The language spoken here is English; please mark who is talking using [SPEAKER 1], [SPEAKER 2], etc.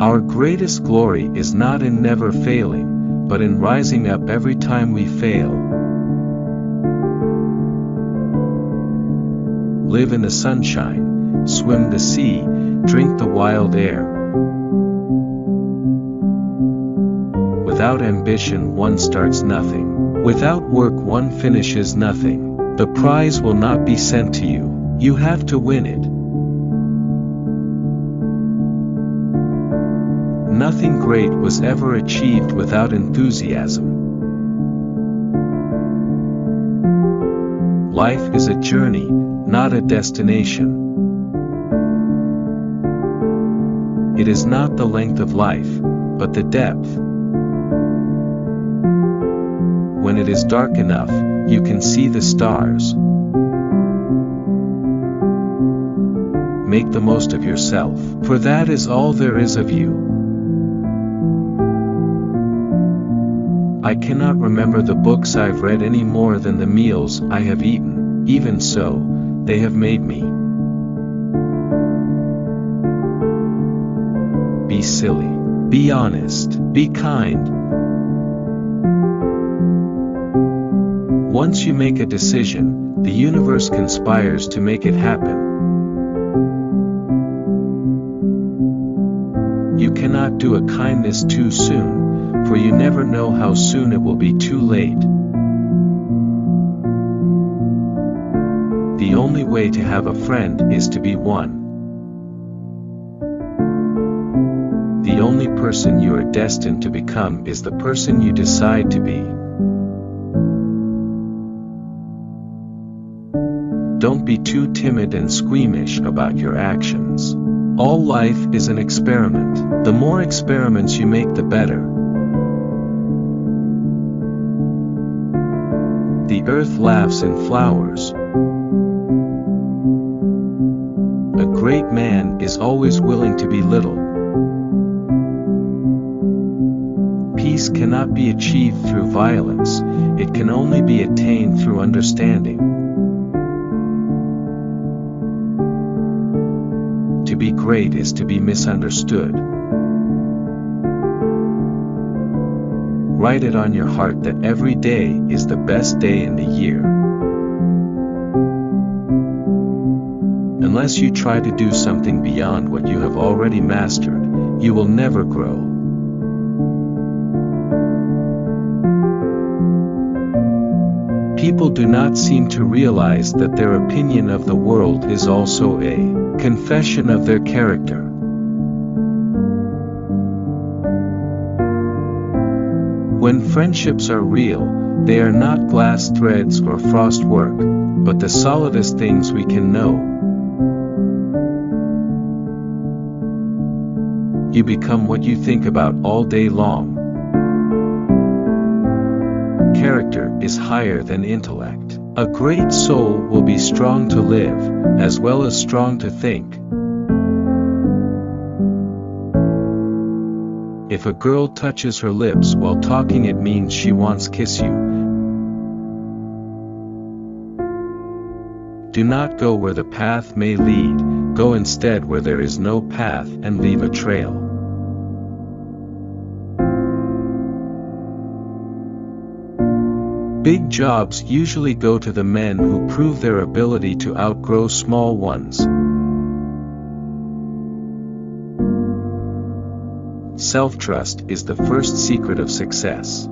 [SPEAKER 1] Our greatest glory is not in never failing, but in rising up every time we fail. Live in the sunshine, swim the sea, drink the wild air. Without ambition one starts nothing. Without work one finishes nothing. The prize will not be sent to you. You have to win it. Nothing great was ever achieved without enthusiasm. Life is a journey, not a destination. It is not the length of life, but the depth. When it is dark enough, you can see the stars. Make the most of yourself, for that is all there is of you. I cannot remember the books I've read any more than the meals I have eaten. Even so, they have made me. Be silly. Be honest. Be kind. Once you make a decision, the universe conspires to make it happen. You cannot do a kindness too soon, for you never know how soon it will be too late. The only way to have a friend is to be one. The only person you are destined to become is the person you decide to be. Don't be too timid and squeamish about your actions. All life is an experiment. The more experiments you make, the better. The earth laughs in flowers. A great man is always willing to be little. Peace cannot be achieved through violence, it can only be attained through understanding. To be great is to be misunderstood. Write it on your heart that every day is the best day in the year. Unless you try to do something beyond what you have already mastered, you will never grow. People do not seem to realize that their opinion of the world is also a confession of their character. When friendships are real, they are not glass threads or frost work, but the solidest things we can know. You become what you think about all day long. Character is higher than intellect. A great soul will be strong to live, as well as strong to think. If a girl touches her lips while talking, it means she wants to kiss you. Do not go where the path may lead, go instead where there is no path and leave a trail. Big jobs usually go to the men who prove their ability to outgrow small ones. Self-trust is the first secret of success.